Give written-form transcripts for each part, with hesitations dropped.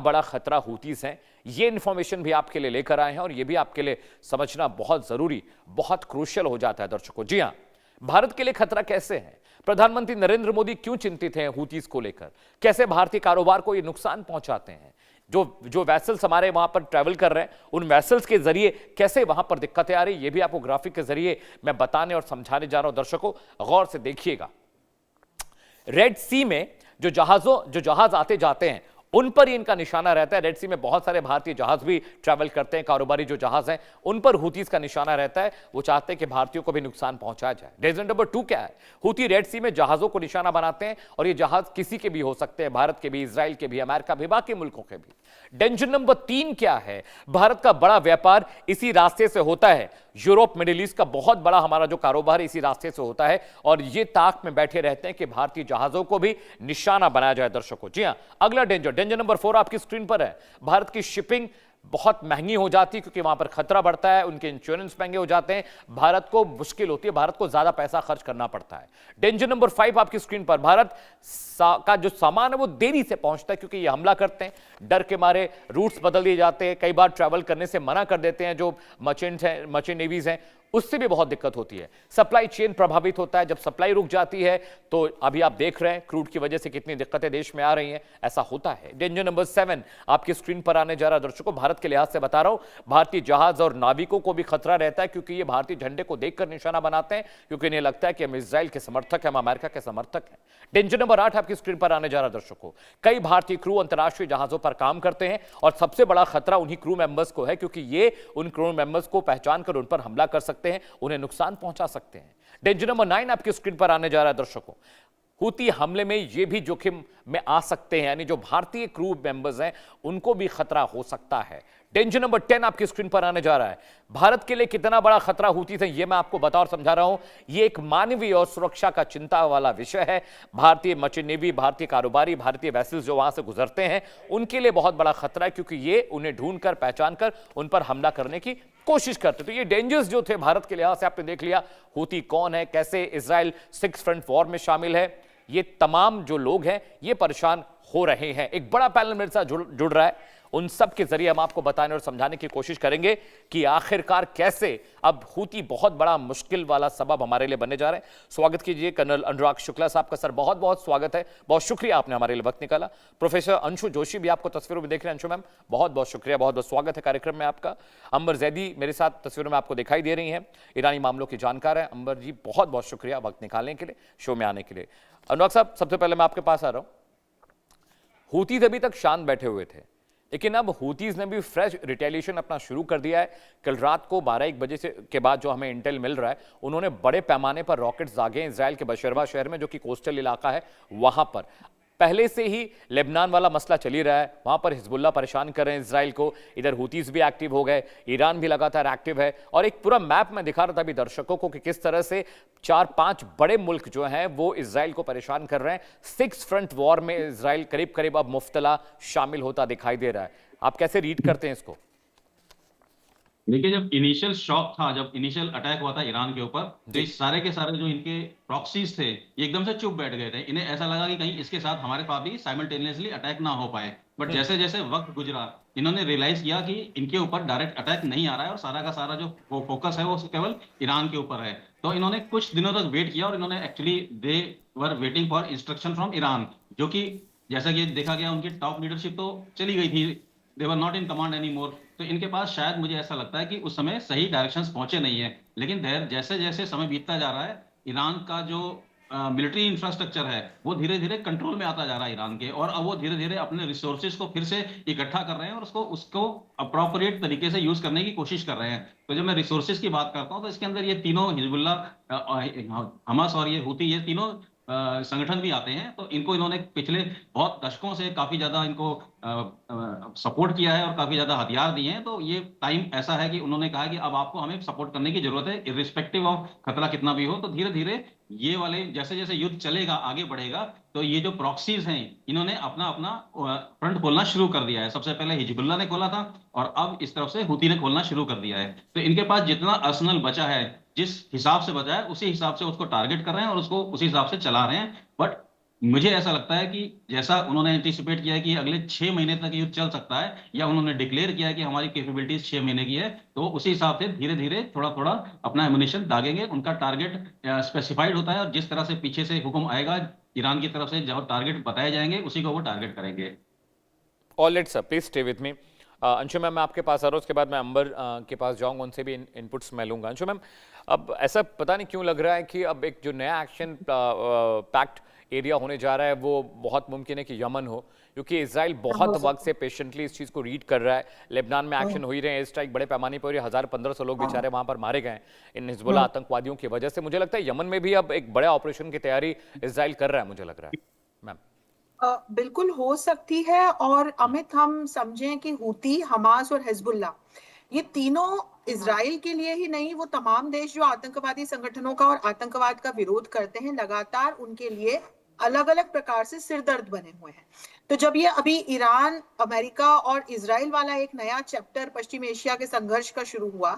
बड़ा खतरा हूतीस हैं, ये इंफॉर्मेशन भी आपके लिए लेकर आए हैं और ये भी आपके लिए समझना बहुत जरूरी, बहुत क्रूशियल हो जाता है दर्शकों। जी हां, भारत के लिए खतरा कैसे है, प्रधानमंत्री नरेंद्र मोदी क्यों चिंतित हैं हूतीस को लेकर, कैसे भारतीय कारोबार को ये नुकसान पहुंचाते हैं, जो वैसल्स हमारे वहां पर ट्रैवल कर रहे हैं उन वैसल्स के जरिए कैसे वहां पर दिक्कतें आ रही, ये भी आपको ग्राफिक के जरिए मैं बताने और समझाने जा रहा हूं। दर्शकों गौर से देखिएगा, रेड सी में जो जहाज आते जाते हैं उन पर ही इनका निशाना रहता है। रेड सी में बहुत सारे भारतीय जहाज भी ट्रैवल करते हैं, कारोबारी जो जहाज हैं उन पर हूतीस का निशाना रहता है। वो चाहते हैं कि भारतीयों को भी नुकसान पहुंचाया जाए। रीजन नंबर 2 क्या है, हूती रेड सी में जहाजों को निशाना बनाते हैं और ये जहाज किसी के भी हो सकते हैं, भारत के भी, इजराइल के भी, अमेरिका भी, बाकी मुल्कों के भी। डेंजर नंबर 3 क्या है, भारत का बड़ा व्यापार इसी रास्ते से होता है, यूरोप मिडिल ईस्ट का बहुत बड़ा हमारा जो कारोबार इसी रास्ते से होता है और ये ताक में बैठे रहते हैं कि भारतीय जहाजों को भी निशाना बनाया जाए। दर्शकों जी हां, अगला डेंजर नंबर 4 आपकी स्क्रीन पर है। भारत की शिपिंग बहुत महंगी हो जाती है क्योंकि वहां पर खतरा बढ़ता है, उनके इंश्योरेंस महंगे हो जाते हैं, भारत को मुश्किल होती है, भारत को ज्यादा पैसा खर्च करना पड़ता है। डेंजर नंबर 5 आपकी स्क्रीन पर, भारत का जो सामान है वो देरी से पहुंचता है क्योंकि ये हमला करते हैं, डर के मारे रूट्स बदल दिए जाते हैं, कई बार ट्रैवल करने से मना कर देते हैं जो मर्चेंट नेवीज हैं, उससे भी बहुत दिक्कत होती है। सप्लाई चेन प्रभावित होता है, जब सप्लाई रुक जाती है तो अभी आप देख रहे हैं क्रूड की वजह से कितनी दिक्कतें देश में आ रही हैं, ऐसा होता है। डेंजर नंबर 7 आपकी स्क्रीन पर आने जा रहा है। दर्शकों भारत के लिहाज से बता रहा हूं, भारतीय जहाज और नाविकों को भी खतरा रहता है क्योंकि ये भारतीय झंडे को देखकर निशाना बनाते हैं, क्योंकि इन्हें लगता है कि हम इजराइल के समर्थक हैं, हम अमेरिका के समर्थक हैं। डेंजर नंबर 8 आपकी स्क्रीन पर आने जा रहा है। दर्शकों कई भारतीय क्रू अंतर्राष्ट्रीय जहाजों पर काम करते हैं और सबसे बड़ा खतरा उन्हीं क्रू मेंबर्स को है क्योंकि ये उन क्रू मेंबर्स को पहचान कर उन पर हमला कर सकते हैं, उन्हें नुकसान पहुंचा सकते हैं। डेंजर नंबर 9 आपकी स्क्रीन पर आने जा रहा है। दर्शकों हूती हमले में ये भी जोखिम में आ सकते हैं, यानी जो भारतीय क्रू मेंबर्स हैं उनको भी खतरा हो सकता है। डेंजर नंबर 10 आपकी स्क्रीन पर आने जा रहा है। भारत के लिए कितना बड़ा खतरा हूती थे ये मैं आपको बता और समझा रहा हूं। ये एक मानवीय और सुरक्षा का चिंता वाला विषय है। भारतीय मर्चेंट नेवी, भारतीय कारोबारी, भारतीय वैसल्स जो वहां से गुजरते हैं उनके लिए बहुत बड़ा खतरा है क्योंकि ये उन्हें ढूंढकर पहचान कर उन पर हमला करने की कोशिश करते। तो ये डेंजर्स जो थे भारत के लिहाज से आपने देख लिया, हूती कौन है, कैसे इजराइल 6 फ्रंट वॉर में शामिल है, ये तमाम जो लोग हैं ये परेशान हो रहे हैं। एक बड़ा पैनल मेरे साथ जुड़ रहा है, उन सब के जरिए हम आपको बताने और समझाने की कोशिश करेंगे कि आखिरकार कैसे अब हूती बहुत बड़ा मुश्किल वाला सबब हमारे लिए बनने जा रहे हैं। स्वागत कीजिए कर्नल अनुराग शुक्ला साहब का। सर बहुत बहुत स्वागत है, बहुत शुक्रिया आपने हमारे लिए वक्त निकाला। प्रोफेसर अंशु जोशी भी आपको तस्वीरों में देख रहे हैं। अंशु मैम बहुत बहुत शुक्रिया, बहुत बहुत स्वागत है कार्यक्रम में आपका। अंबर जैदी मेरे साथ तस्वीरों में आपको दिखाई दे रही हैं, ईरानी मामलों की जानकार है। अंबर जी बहुत बहुत शुक्रिया वक्त निकालने के लिए, शो में आने के लिए। अनुराग साहब सबसे पहले मैं आपके पास आ रहा हूं। हूतीज अभी तक शांत बैठे हुए थे लेकिन अब हूतीज ने भी फ्रेश रिटेलिएशन अपना शुरू कर दिया है। कल रात को 12-1 बजे से के बाद जो हमें इंटेल मिल रहा है, उन्होंने बड़े पैमाने पर रॉकेट्स दागे इजराइल के बशरवा शहर में जो कि कोस्टल इलाका है वहां पर। पहले से ही लेबनान वाला मसला चल ही रहा है, वहां पर हिजबुल्लाह परेशान कर रहे हैं इजराइल को, इधर हूतीज भी एक्टिव हो गए, ईरान भी लगातार एक्टिव है। और एक पूरा मैप में दिखा रहा था अभी दर्शकों को कि किस तरह से 4-5 बड़े मुल्क जो हैं वो इजराइल को परेशान कर रहे हैं। 6 फ्रंट वॉर में इजराइल करीब करीब अब मुफ्तला शामिल होता दिखाई दे रहा है। आप कैसे रीड करते हैं इसको? देखिए, जब इनिशियल शॉक था, जब इनिशियल अटैक हुआ था ईरान के ऊपर, तो इस सारे के सारे जो इनके प्रॉक्सीज थे ये एकदम से चुप बैठ गए थे। इन्हें ऐसा लगा कि कहीं इसके साथ हमारे पास भी साइमल्टेनियसली अटैक ना हो पाए। बट जैसे जैसे वक्त गुजरा, इन्होंने रियलाइज किया कि इनके ऊपर डायरेक्ट अटैक नहीं आ रहा है और सारा का सारा जो फोकस है वो केवल ईरान के ऊपर है। तो इन्होंने कुछ दिनों तक वेट किया और इन्होंने actually they were waiting for instruction from Iran, जो कि जैसा कि देखा गया उनकी टॉप लीडरशिप तो चली गई थी, they were not in command any more. तो इनके पास शायद मुझे ऐसा लगता है कि उस समय सही डायरेक्शंस पहुंचे नहीं है। लेकिन जैसे जैसे समय बीतता जा रहा है, ईरान का जो मिलिट्री इंफ्रास्ट्रक्चर है वो धीरे धीरे कंट्रोल में आता जा रहा है ईरान के, और अब वो धीरे धीरे अपने रिसोर्सेज को फिर से इकट्ठा कर रहे हैं और उसको अप्रोप्रिएट तरीके से यूज करने की कोशिश कर रहे हैं। तो जब मैं रिसोर्सेज की बात करता हूँ तो इसके अंदर ये तीनों हिजबुल्लाह, हमास और ये हूती, ये तीनों संगठन भी आते हैं। तो इनको इन्होंने पिछले बहुत दशकों से काफी ज्यादा इनको सपोर्ट किया है और काफी ज्यादा हथियार दिए हैं। तो ये टाइम ऐसा है कि उन्होंने कहा कि अब आपको हमें सपोर्ट करने की जरूरत है, इर्रिस्पेक्टिव ऑफ खतरा कितना भी हो। तो धीरे धीरे ये वाले जैसे जैसे युद्ध चलेगा, आगे बढ़ेगा, तो ये जो प्रॉक्सीज हैं इन्होंने अपना अपना फ्रंट खोलना शुरू कर दिया है। सबसे पहले हिजबुल्लाह ने खोला था और अब इस तरफ से हूती ने खोलना शुरू कर दिया है। तो इनके पास जितना अर्सनल बचा है, जिस हिसाब से बचा है उसी हिसाब से उसको टारगेट कर रहे हैं और उसको उसी हिसाब से चला रहे हैं। बट मुझे ऐसा लगता है कि जैसा उन्होंने एंटिसिपेट किया है कि अगले 6 महीने तक युद्ध चल सकता है, या उन्होंने डिक्लेयर किया है कि हमारी कैपेबिलिटीज 6 महीने की है, तो उसी हिसाब से धीरे धीरे थोड़ा थोड़ा अपना एमुनिशन दागेंगे। उनका टारगेट स्पेसिफाइड होता है, और जिस तरह से पीछे से हुक्म आएगा ईरान की तरफ से, जो टारगेट बताए जाएंगे उसी को वो टारगेट करेंगे। All right sir, please stay with me. Anshu ma'am, मैं आपके पास आ रहा हूँ, उसके बाद मैं अंबर के पास जाऊँगा, उनसे भी इनपुट्स मैं लूँगा। अंशु मैम, अब ऐसा पता नहीं क्यों लग रहा है कि अब एक जो नया एक्शन पैक्ट एरिया होने जा रहा है वो बहुत मुमकिन है कि यमन हो, क्योंकि इसराइल बहुत वक्त से पेशेंटली इस चीज़ को रीड कर रहा है। लेबनान में एक्शन हो ही रहे हैं, स्ट्राइक बड़े पैमाने पर हो रही है, 1000-1500 लोग बेचारे वहाँ पर मारे गए इन हिजबुल्लाह आतंकवादियों की वजह से। मुझे लगता है यमन में भी अब एक बड़े ऑपरेशन की तैयारी इसराइल कर रहा है, मुझे लग रहा है मैम। बिल्कुल हो सकती है। और अमित, हम समझें कि हूती, हमास और हिजबुल्लाह, ये तीनों इजराइल के लिए ही नहीं, वो तमाम देश जो आतंकवादी संगठनों का और आतंकवाद का विरोध करते हैं, लगातार उनके लिए अलग अलग प्रकार से सिरदर्द बने हुए हैं। तो जब ये अभी ईरान, अमेरिका और इजराइल वाला एक नया चैप्टर पश्चिम एशिया के संघर्ष का शुरू हुआ,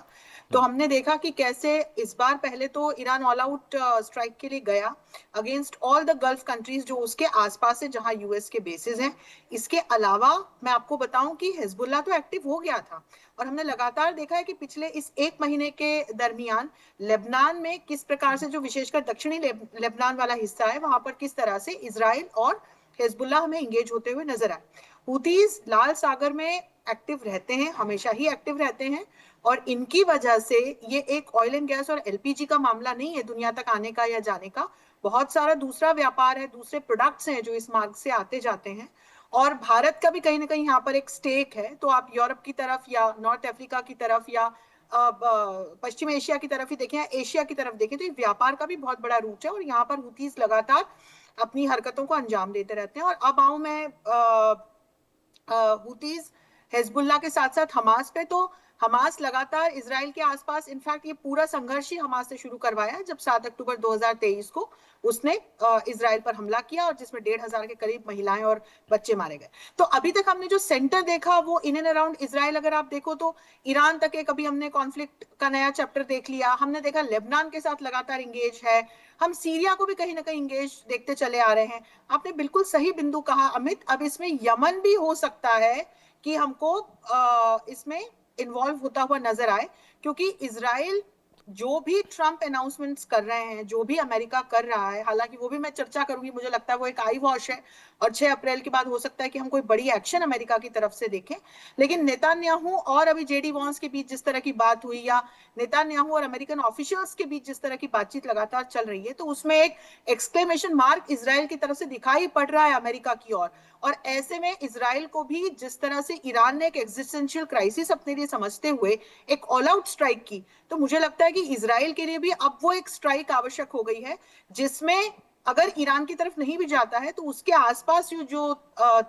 तो हमने देखा कि कैसे इस बार पहले तो ईरान ऑल आउट स्ट्राइक के लिए गया against all the gulf countries जो उसके आसपास है, जहां यूएस के बेसिस हैं। इसके अलावा मैं आपको बताऊं कि हिजबुल्लाह तो एक्टिव हो गया था, और हमने लगातार देखा है कि पिछले इस 1 महीने के दरमियान लेबनान में किस प्रकार से, जो विशेषकर दक्षिणी लेबनान वाला हिस्सा है, वहां पर किस तरह से इजराइल और हिजबुल्लाह हमें इंगेज होते हुए नजर आए। हुतीज लाल सागर में एक्टिव रहते हैं, हमेशा ही एक्टिव रहते हैं, और इनकी वजह से ये एक ऑयल एंड गैस और एलपीजी का मामला नहीं है दुनिया तक आने का या जाने का, बहुत सारा दूसरा व्यापार है, दूसरे प्रोडक्ट्स हैं जो इस मार्ग से आते जाते हैं। और भारत का भी कहीं ना कहीं यहाँ पर एक स्टेक है। तो आप यूरोप की तरफ या नॉर्थ अफ्रीका की तरफ या पश्चिम एशिया की तरफ ही देखें या एशिया की तरफ देखें, तो ये व्यापार का भी बहुत बड़ा रूट है, और यहाँ पर हुतीज लगातार अपनी हरकतों को अंजाम देते रहते हैं। और अब आऊं मैं हुतीज, हिजबुल्लाह के साथ साथ हमास पे। तो हमास लगातार इसराइल के आसपास, इनफैक्ट ये पूरा संघर्ष ही हमास से शुरू करवाया है, जब 7 अक्टूबर 2023 को उसने इसराइल पर हमला किया, और जिसमें 1,500 के करीब महिलाएं और बच्चे मारे गए। तो अभी तक हमने जो सेंटर देखा वो इन एंड अराउंड इसराइल, अगर आप देखो तो ईरान तक एक अभी हमने कॉन्फ्लिक्ट का नया चैप्टर देख लिया, हमने देखा लेबनान के साथ लगातार इंगेज है, हम सीरिया को भी कहीं ना कहीं इंगेज देखते चले आ रहे हैं। आपने बिल्कुल सही बिंदु कहा अमित, अब इसमें यमन भी हो सकता है कि हमको इसमें इन्वॉल्व होता हुआ नजर आए, क्योंकि इसराइल जो भी ट्रंप अनाउंसमेंट्स कर रहे हैं, जो भी अमेरिका कर रहा है, हालांकि वो भी मैं चर्चा करूंगी, मुझे लगता है वो एक आई वॉश है, और 6 अप्रैल के बाद हो सकता है कि हम कोई बड़ी एक्शन अमेरिका की तरफ से देखें। लेकिन नेतान्याहू और अभी जेडी वॉन्स के बीच जिस तरह की बात हुई, या नेतान्याहू और अमेरिकन ऑफिशियल्स के बीच जिस तरह की बातचीत लगातार चल रही है, तो उसमें एक एक्सक्लेमेशन मार्क इसराइल की तरफ से दिखाई पड़ रहा है अमेरिका की ओर। और ऐसे में इसराइल को भी, जिस तरह से ईरान ने एक एग्जिस्टेंशियल क्राइसिस अपने लिए समझते हुए एक ऑल आउट स्ट्राइक की, तो मुझे लगता है कि इसराइल के लिए भी अब वो एक स्ट्राइक आवश्यक हो गई है, जिसमें अगर ईरान की तरफ नहीं भी जाता है तो उसके आसपास जो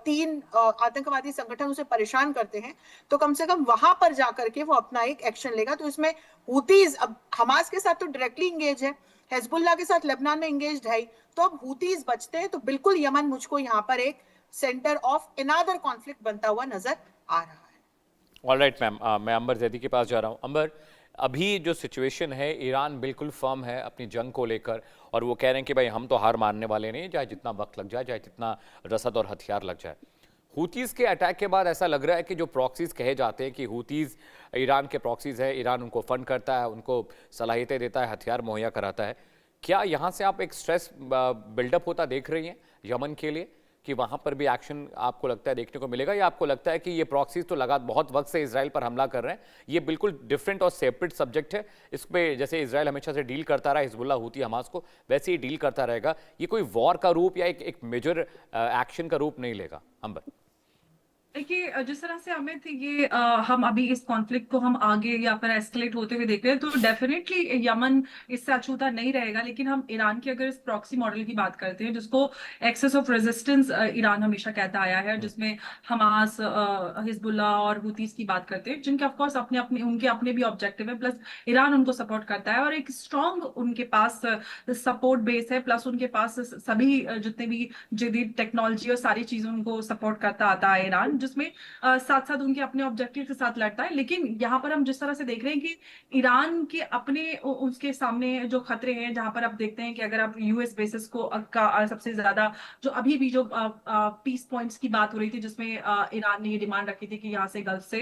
3 आतंकवादी संगठन उसे परेशान करते हैं, तो कम से कम वहां पर जाकर के वो अपना एक एक्शन लेगा। तो इसमें हुतीज अब हमास के साथ तो डायरेक्टली इंगेज है, हिजबुल्लाह के साथ लेबनान में इंगेज है, तो अब हुतीज बचते हैं, तो बिल्कुल यमन मुझको यहाँ पर एक सेंटर ऑफ अनदर कॉन्फ्लिक्ट बनता हुआ नजर आ रहा है। ऑल राइट मैम, मैं अंबर जैदी के पास जा रहा हूँ। अंबर, अभी जो सिचुएशन है, ईरान बिल्कुल फर्म है अपनी जंग को लेकर, और वो कह रहे हैं कि भाई हम तो हार मानने वाले नहीं, चाहे जितना वक्त लग जाए, चाहे जितना रसद और हथियार लग जाए। हूतीज़ के अटैक के बाद ऐसा लग रहा है कि जो प्रॉक्सीज कहे जाते हैं कि हूतीज़ ईरान के प्रॉक्सीज है, ईरान उनको फंड करता है, उनको सलाहियतें देता है, हथियार मुहैया कराता है, क्या यहाँ से आप एक स्ट्रेस बिल्डअप होता देख रही हैं यमन के लिए, कि वहाँ पर भी एक्शन आपको लगता है देखने को मिलेगा, या आपको लगता है कि ये प्रॉक्सीज तो लगा बहुत वक्त से इसराइल पर हमला कर रहे हैं, ये बिल्कुल डिफरेंट और सेपरेट सब्जेक्ट है, इस पर जैसे इसराइल हमेशा से डील करता रहा हिजबुल्लाह, हूती, हमास को, वैसे ही डील करता रहेगा, ये कोई वॉर का रूप या एक मेजर एक्शन का रूप नहीं लेगा? अंबर, देखिए, जिस तरह से अमित ये हम अभी इस कॉन्फ्लिक्ट को हम आगे या फिर एस्केलेट होते हुए देख रहे हैं, तो डेफिनेटली यमन इससे अछूता नहीं रहेगा। लेकिन हम ईरान की अगर इस प्रॉक्सी मॉडल की बात करते हैं, जिसको एक्सेस ऑफ रेजिस्टेंस ईरान हमेशा कहता आया है, जिसमें हमास, हिजबुल्लाह और हुतीस की बात करते हैं, जिनके ऑफकोर्स अपने अपने उनके अपने भी ऑब्जेक्टिव है, प्लस ईरान उनको सपोर्ट करता है, और एक स्ट्रॉन्ग उनके पास सपोर्ट बेस है, प्लस उनके पास सभी जितने भी जदीद टेक्नोलॉजी और सारी चीजों उनको सपोर्ट करता आता है ईरान, जिसमें साथ साथ उनके अपने ऑब्जेक्टिव के साथ लड़ता है। लेकिन यहाँ पर हम जिस तरह से देख रहे हैं कि ईरान के अपने उसके सामने जो खतरे हैं, जहां पर आप देखते हैं कि अगर आप यूएस बेसिस को का सबसे ज्यादा जो अभी भी जो पीस पॉइंट्स की बात हो रही थी, जिसमें ईरान ने ये डिमांड रखी थी कि यहाँ से गल्फ से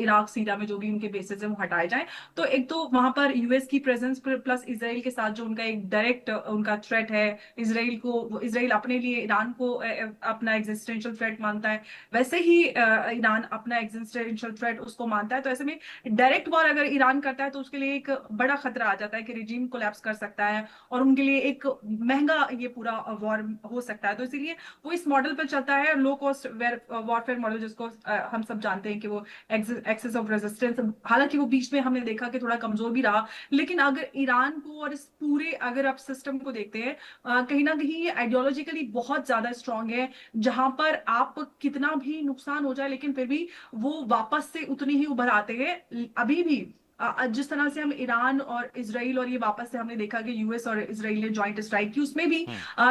इराक सीरिया में जो भी उनके बेसिस है वो हटाए जाएं। तो एक तो वहां पर यूएस की प्रेजेंस प्लस इसराइल के साथ जो उनका एक डायरेक्ट उनका थ्रेट है, इसराइल अपने लिए ईरान को अपना एग्जिस्टेंशियल थ्रेट मानता है, वैसे ही ईरान अपना एग्जिस्टेंशियल थ्रेट उसको मानता है। तो ऐसे में डायरेक्ट वॉर अगर ईरान करता है तो उसके लिए एक बड़ा खतरा आ जाता है कि रिजीम कोलैप्स कर सकता है और उनके लिए एक महंगा ये पूरा वॉर हो सकता है। तो इसीलिए वो इस मॉडल पर चलता है, लो कॉस्ट वॉरफेयर मॉडल, जिसको हम सब जानते हैं कि वो एक्सेस ऑफ रेजिस्टेंस। हालांकि वो बीच में हमने देखा कि थोड़ा कमजोर भी रहा, लेकिन अगर ईरान को और इस पूरे अगर आप सिस्टम को देखते हैं, कहीं ना कहीं ये आइडियोलॉजिकली बहुत ज्यादा स्ट्रांग है, जहां पर आप कितना भी नुकसान हो जाए लेकिन फिर भी वो वापस से उतनी ही उभर आते हैं। अभी भी जिस तरह से हम ईरान और इसराइल और ये वापस से हमने देखा कि यूएस और इसराइल ने जॉइंट स्ट्राइक की, उसमें भी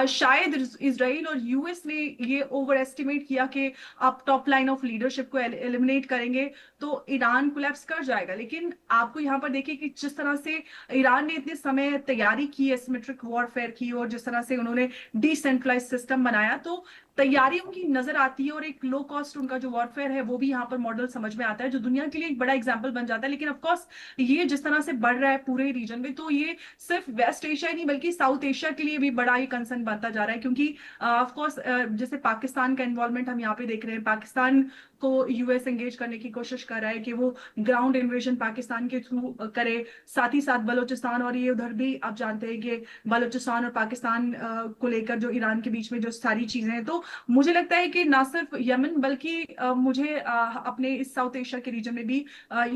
शायद इसराइल और यूएस ने ये ओवर एस्टिमेट किया कि आप टॉप लाइन ऑफ लीडरशिप को एलिमिनेट करेंगे तो ईरान कोलैप्स कर जाएगा। लेकिन आपको यहाँ पर देखिए कि जिस तरह से ईरान ने इतने समय तैयारी की एसिमेट्रिक वॉरफेयर की और जिस तरह से उन्होंने डिसेंट्रलाइज सिस्टम बनाया, तो तैयारी उनकी नजर आती है और एक लो कॉस्ट उनका जो वॉरफेयर है वो भी यहाँ पर मॉडल समझ में आता है, जो दुनिया के लिए एक बड़ा एग्जाम्पल बन जाता है। लेकिन ऑफकोर्स ये जिस तरह से बढ़ रहा है पूरे रीजन में, तो ये सिर्फ वेस्ट एशिया ही नहीं बल्कि साउथ एशिया के लिए भी बड़ा ही कंसर्न बनता जा रहा है। क्योंकि ऑफकोर्स जैसे पाकिस्तान का इन्वॉल्वमेंट हम यहाँ पे देख रहे हैं, पाकिस्तान को यूएस एंगेज करने की कोशिश कर रहा है कि वो ग्राउंड इन्वेजन पाकिस्तान के थ्रू करे, साथ ही साथ बलोचिस्तान, और ये उधर भी आप जानते हैं कि बलोचिस्तान और पाकिस्तान को लेकर जो ईरान के बीच में जो सारी चीजें हैं। तो मुझे लगता है कि ना सिर्फ यमन बल्कि मुझे अपने इस साउथ एशिया के रीजन में भी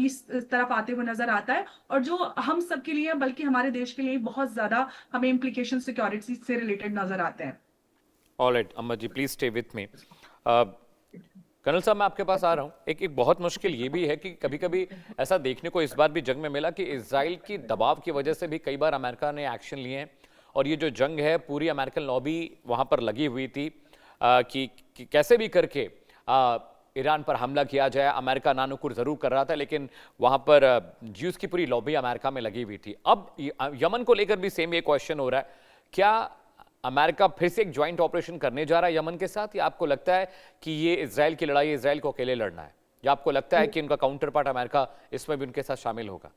इस तरफ आते हुए नजर आता है, और जो हम सब के लिए बल्कि हमारे देश के लिए बहुत ज्यादा हमें इम्प्लीकेशन सिक्योरिटी से रिलेटेड नजर आते हैं। ऑलराइट अम्मा जी, please stay with me. Colonel साहब, मैं आपके पास आ रहा हूं। एक बहुत मुश्किल ये भी है कि कभी कभी ऐसा देखने को इस बार भी जंग में मिला कि इजराइल की दबाव की वजह से भी कई बार अमेरिका ने एक्शन लिए हैं, और ये जो जंग है पूरी अमेरिकन लॉबी वहां पर लगी हुई थी कि कैसे भी करके ईरान पर हमला किया जाए। अमेरिका नानुकुर जरूर कर रहा था, लेकिन वहां पर ज्यूस की पूरी लॉबी अमेरिका में लगी हुई थी। अब यमन को लेकर भी सेम ये क्वेश्चन हो रहा है, क्या अमेरिका फिर से एक ज्वाइंट ऑपरेशन करने जा रहा है यमन के साथ, या आपको लगता है कि ये इजराइल की लड़ाई इजराइल को अकेले लड़ना है, या आपको लगता है कि उनका काउंटर पार्ट अमेरिका इसमें भी उनके साथ शामिल होगा?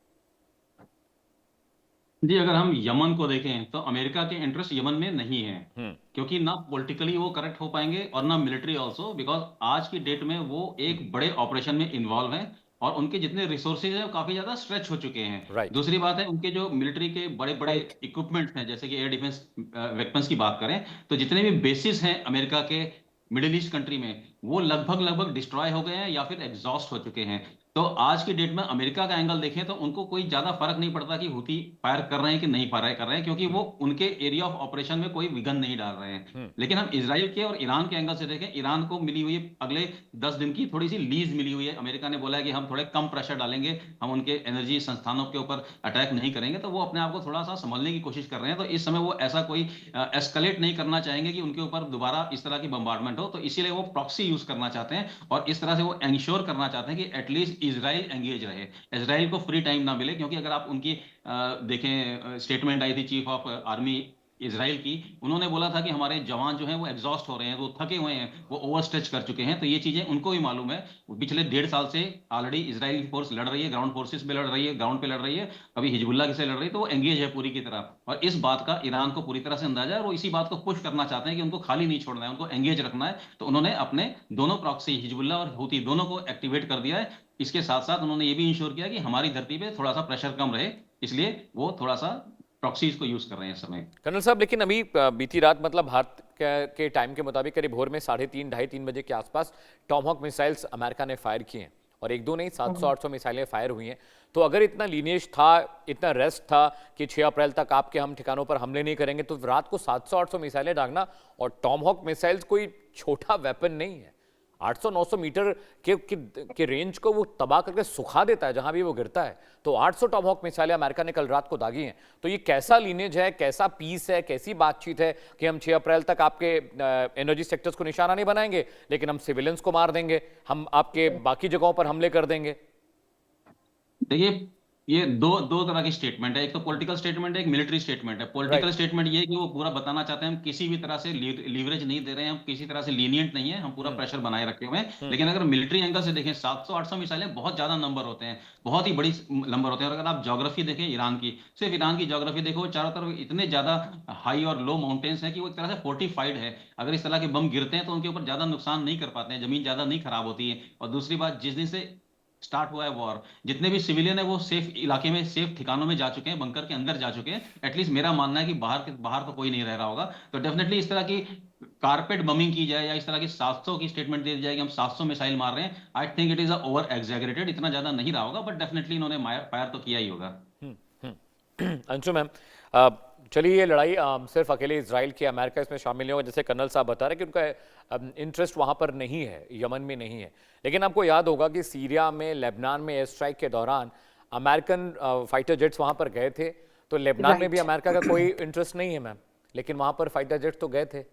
जी, अगर हम यमन को देखें तो अमेरिका के इंटरेस्ट यमन में नहीं है, क्योंकि ना पॉलिटिकली वो करेक्ट हो पाएंगे और ना मिलिट्री ऑल्सो, बिकॉज आज की डेट में वो एक बड़े ऑपरेशन में इन्वॉल्व हैं और उनके जितने रिसोर्सेज हैं वो काफी ज्यादा स्ट्रेच हो चुके हैं। दूसरी बात है, उनके जो मिलिट्री के बड़े बड़े इक्विपमेंट्स हैं, जैसे कि एयर डिफेंस वेपन्स की बात करें तो जितने भी बेसिस हैं अमेरिका के मिडिल ईस्ट कंट्री में, वो लगभग डिस्ट्रॉय हो गए हैं या फिर एग्जॉस्ट हो चुके हैं। तो आज की डेट में अमेरिका का एंगल देखें तो उनको कोई ज्यादा फर्क नहीं पड़ता कि हुती फायर कर रहे हैं कि नहीं फायर कर रहे हैं, क्योंकि वो उनके एरिया ऑफ ऑपरेशन में कोई विघन नहीं डाल रहे हैं। लेकिन हम इजराइल के और ईरान के एंगल से देखें, ईरान को मिली हुई अगले 10 दिन की थोड़ी सी लीज मिली हुई है। अमेरिका ने बोला है कि हम थोड़े कम प्रेशर डालेंगे, हम उनके एनर्जी संस्थानों के ऊपर अटैक नहीं करेंगे, तो वो अपने आप को थोड़ा सा संभलने की कोशिश कर रहे हैं। तो इस समय वो ऐसा कोई एस्केलेट नहीं करना चाहेंगे कि उनके ऊपर दोबारा इस तरह की बम्बार्डमेंट हो, तो इसीलिए वो प्रॉक्सी यूज करना चाहते हैं और इस तरह से वो इंश्योर करना चाहते हैं कि एटलीस्ट इजराइल एंगेज रहे, इजराइल को फ्री टाइम ना मिले। क्योंकि अगर आप उनकी देखें, स्टेटमेंट आई थी चीफ ऑफ आर्मी इजराइल की, उन्होंने बोला था कि हमारे जवान जो हैं वो एग्जॉस्ट हो रहे हैं, वो थके हुए हैं, वो ओवर स्ट्रेच कर चुके हैं। तो ये चीजें उनको भी मालूम है। पिछले 1.5 साल से ऑलरेडी इजराइल की फोर्स लड़ रही है, ग्राउंड फोर्सेस पे लड़ रही है, ग्राउंड पे लड़ रही है, अभी हिजबुल्लाह से लड़ रही है, तो वो एंगेज है पूरी की तरह। और इस बात का ईरान को पूरी तरह से अंदाजा है और वो इसी बात को पुश करना चाहते हैं कि उनको खाली नहीं छोड़ना है, उनको एंगेज रखना है। तो उन्होंने अपने दोनों प्रॉक्सी हिजबुल्लाह और हूती दोनों को एक्टिवेट कर दिया है। इसके साथ साथ उन्होंने ये भी इंश्योर किया कि हमारी धरती पे थोड़ा सा प्रेशर कम रहे, इसलिए वो थोड़ा सा प्रॉक्सीज को यूज कर रहे हैं इस समय। कर्नल साहब, लेकिन अभी बीती रात मतलब भारत के टाइम के मुताबिक करीब भोर में 3:30 ढाई 3 बजे के आसपास टॉमहॉक मिसाइल्स अमेरिका ने फायर किए हैं, और एक दो नहीं 700-800 मिसाइलें फायर हुई हैं। तो अगर इतना लीनियज था, इतना रेस्ट था कि 6 अप्रैल तक आपके हम ठिकानों पर हमले नहीं करेंगे, तो रात को 700-800 मिसाइलें दागना, और टॉमहॉक मिसाइल्स कोई छोटा वेपन नहीं है। 800-900 मीटर के रेंज को वो तबाह करके सुखा देता है जहां भी वो गिरता है। तो 800 टॉमहॉक मिसाइलें अमेरिका ने कल रात को दागी हैं। तो ये कैसा लीनेज है, कैसा पीस है, कैसी बातचीत है कि हम 6 अप्रैल तक आपके एनर्जी सेक्टर्स को निशाना नहीं बनाएंगे, लेकिन हम सिविलियंस को मार देंगे, हम आपके बाकी जगहों पर हमले कर देंगे। देखिए, ये दो दो तरह की स्टेटमेंट है। एक तो पॉलिटिकल स्टेटमेंट है, एक मिलिट्री स्टेटमेंट है। पॉलिटिकल स्टेटमेंट ये है कि वो पूरा बताना चाहते हैं हम किसी भी तरह से लीवरेज नहीं दे रहे हैं, हम किसी तरह से लीनियंट नहीं है, हम पूरा प्रेशर बनाए रखे हुए हैं। लेकिन अगर मिलिट्री एंगल से देखें, 700-800 मिसाइलें बहुत ज्यादा नंबर होते हैं, बहुत ही बड़ी नंबर होते हैं। और अगर आप ज्योग्राफी देखें ईरान की, सिर्फ ईरान की ज्योग्राफी देखो, चारों तरफ इतने ज्यादा हाई और लो माउंटेन्स हैं कि वो एक तरह से फोर्टिफाइड है। अगर इस तरह के बम गिरते हैं तो उनके ऊपर ज्यादा नुकसान नहीं कर पाते हैं, जमीन ज्यादा नहीं खराब होती है। और दूसरी बात, जिस दिन से स्टार्ट हुआ है वॉर, जितने भी सिविलियन है वो सेफ इलाके में, सेफ ठिकानों में जा चुके हैं, बंकर के अंदर जा चुके हैं। एटलीस्ट मेरा मानना है कि बाहर तो कोई नहीं रह रहा होगा। तो डेफिनेटली इस तरह की कारपेट बमिंग की जाए या इस तरह की 700 की स्टेटमेंट दे दी जाए कि हम 700 मिसाइल मार रहे हैं, I think it is over exaggerated. इतना ज्यादा नहीं रहा होगा, बट डेफिनेटली इन्होंने फायर तो किया ही होगा। अंशु मैम, चलिए ये लड़ाई सिर्फ अकेले इजराइल की, अमेरिका इसमें शामिल नहीं होगा। जैसे कर्नल साहब बता रहे कि उनका इंटरेस्ट वहां पर नहीं है, यमन में नहीं है। लेकिन आपको याद होगा कि सीरिया में, लेबनान में एयर स्ट्राइक के दौरान अमेरिकन फाइटर जेट्स वहां पर गए थे। तो लेबनान में भी अमेरिका का कोई इंटरेस्ट नहीं है मैम, लेकिन वहां पर फाइटर जेट्स तो गए थे।